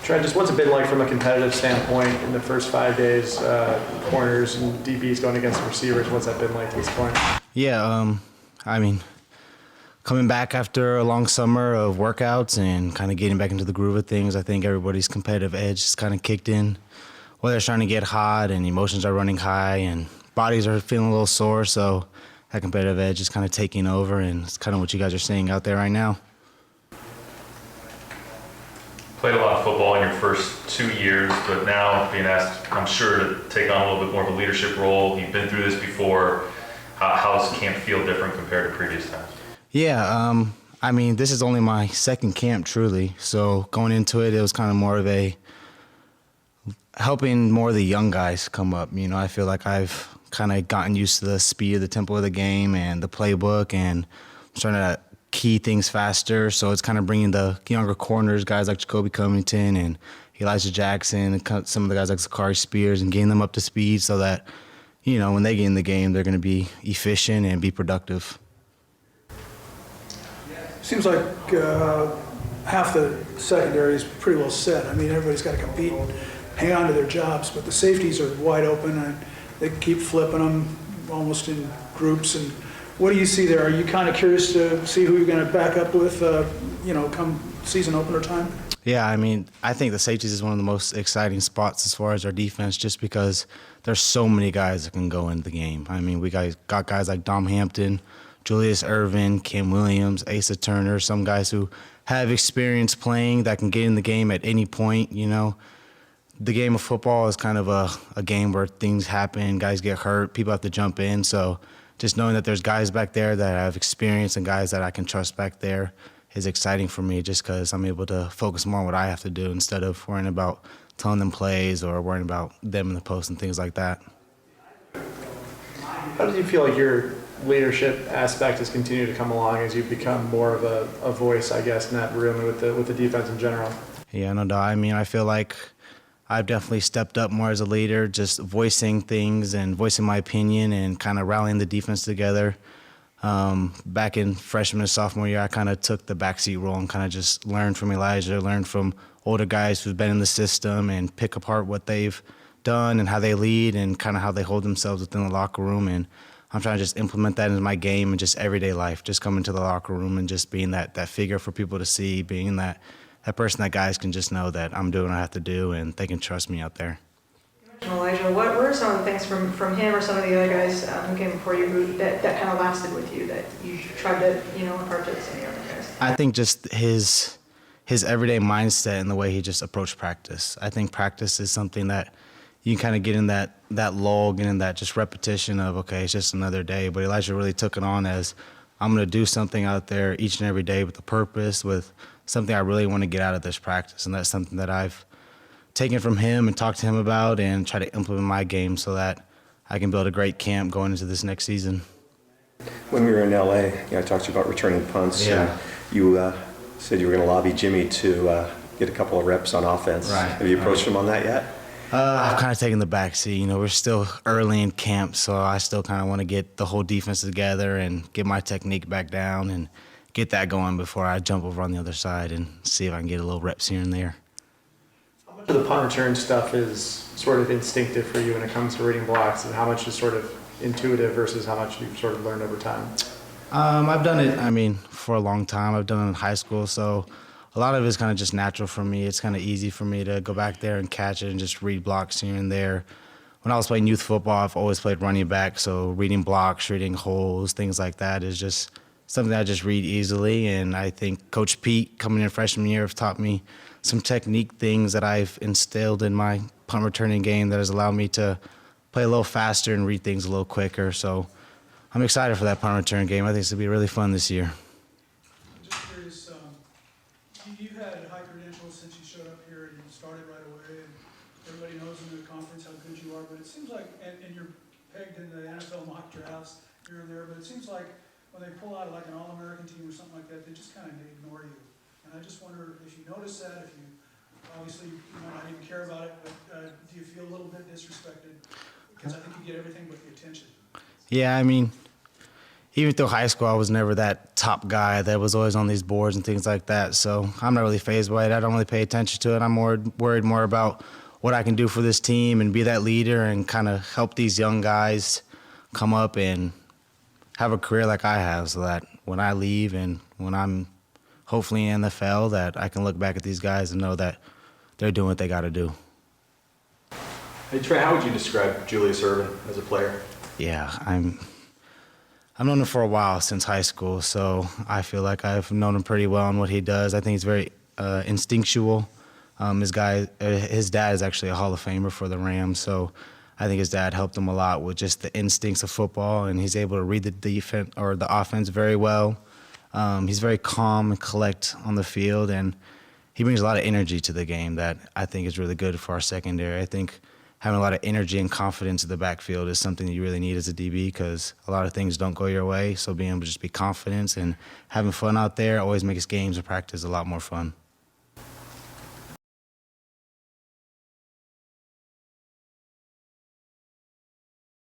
Trent, just what's it been like from a competitive standpoint in the first 5 days, corners and DBs going against receivers? What's that been like to this point? Yeah, I mean, coming back after a long summer of workouts and kind of getting back into the groove of things, I think everybody's competitive edge has kind of kicked in. Weather's starting to get hot and emotions are running high and bodies are feeling a little sore, so that competitive edge is kind of taking over, and it's kind of what you guys are seeing out there right now. Played a lot of football in your first 2 years, but now being asked, I'm sure, to take on a little bit more of a leadership role. You've been through this before. How does camp feel different compared to previous times? Yeah, I mean, this is only my second camp, truly. So going into it, it was kind of more of a helping more of the young guys come up. You know, I feel like I've kind of gotten used to the speed of the tempo of the game and the playbook, and I'm starting to key things faster. So it's kind of bringing the younger corners, guys like Jacoby Covington and Elijah Jackson, and some of the guys like Zachary Spears, and getting them up to speed so that, you know, when they get in the game, they're going to be efficient and be productive. Seems like half the secondary is pretty well set. I mean, everybody's got to compete and hang on to their jobs, but the safeties are wide open and they keep flipping them almost in groups. And what do you see there? Are you kind of curious to see who you're going to back up with, come season opener time? Yeah, I mean, I think the safeties is one of the most exciting spots as far as our defense, just because there's so many guys that can go into the game. I mean, we got guys like Dom Hampton, Julius Erving, Kim Williams, Asa Turner, some guys who have experience playing that can get in the game at any point. You know, the game of football is kind of a game where things happen, guys get hurt, people have to jump in. So just knowing that there's guys back there that have experience and guys that I can trust back there is exciting for me, just because I'm able to focus more on what I have to do instead of worrying about telling them plays or worrying about them in the post and things like that. How do you feel like your leadership aspect has continued to come along as you've become more of a voice, I guess, in that room and with the defense in general? Yeah, no doubt. I mean, I feel like I've definitely stepped up more as a leader, just voicing things and voicing my opinion and kind of rallying the defense together. Back in freshman and sophomore year, I kind of took the backseat role and kind of just learned from Elijah, learned from older guys who've been in the system, and pick apart what they've done and how they lead and kind of how they hold themselves within the locker room. And I'm trying to just implement that into my game and just everyday life, just coming to the locker room and just being that figure for people to see, being that person that guys can just know that I'm doing what I have to do and they can trust me out there. Elijah, what were some of the things from him or some of the other guys who came before you that kind of lasted with you that you tried to, impart to some of the other guys? I think just his everyday mindset and the way he just approached practice. I think practice is something that you can kind of get in that lull, get in that just repetition of, okay, it's just another day. But Elijah really took it on as, I'm going to do something out there each and every day with a purpose, with something I really want to get out of this practice. And that's something that I've taken from him and talked to him about and try to implement in my game so that I can build a great camp going into this next season. When we were in LA, I talked to you about returning punts. Yeah. And you said you were going to lobby Jimmy to get a couple of reps on offense. Right. Have you approached him on that yet? I've kind of taken the back seat. We're still early in camp, so I still kind of want to get the whole defense together and get my technique back down and get that going before I jump over on the other side and see if I can get a little reps here and there. How much of the punt return stuff is sort of instinctive for you when it comes to reading blocks, and how much is sort of intuitive versus how much you've sort of learned over time? I've done it, for a long time. I've done it in high school, so a lot of it is kind of just natural for me. It's kind of easy for me to go back there and catch it and just read blocks here and there. When I was playing youth football, I've always played running back, so reading blocks, reading holes, things like that is just something I just read easily. And I think Coach Pete, coming in freshman year, have taught me some technique things that I've instilled in my punt returning game that has allowed me to play a little faster and read things a little quicker. So I'm excited for that punt return game. I think it's going to be really fun this year. Just curious, you've had high credentials since you showed up here and you started right away, and everybody knows in the conference how good you are, but it seems like, and you're pegged in the NFL mock drafts here and there, but it seems like when they pull out like an All-American team or something like that, they just kind of ignore you. And I just wonder if you notice that, if you, obviously, you might not even care about it, but do you feel a little bit disrespected? Because I think you get everything but the attention. Yeah, even through high school, I was never that top guy that was always on these boards and things like that. So I'm not really fazed by it. I don't really pay attention to it. I'm more worried more about what I can do for this team and be that leader and kind of help these young guys come up and have a career like I have, so that when I leave and when I'm hopefully in the NFL, that I can look back at these guys and know that they're doing what they got to do. Hey Trey, how would you describe Julius Erving as a player? Yeah, I've known him for a while, since high school, so I feel like I've known him pretty well in what he does. I think he's very instinctual. His dad is actually a Hall of Famer for the Rams, so I think his dad helped him a lot with just the instincts of football, and he's able to read the defense or the offense very well. He's very calm and collect on the field, and he brings a lot of energy to the game that I think is really good for our secondary. I think having a lot of energy and confidence in the backfield is something you really need as a DB, because a lot of things don't go your way. So being able to just be confident and having fun out there always makes games and practice a lot more fun.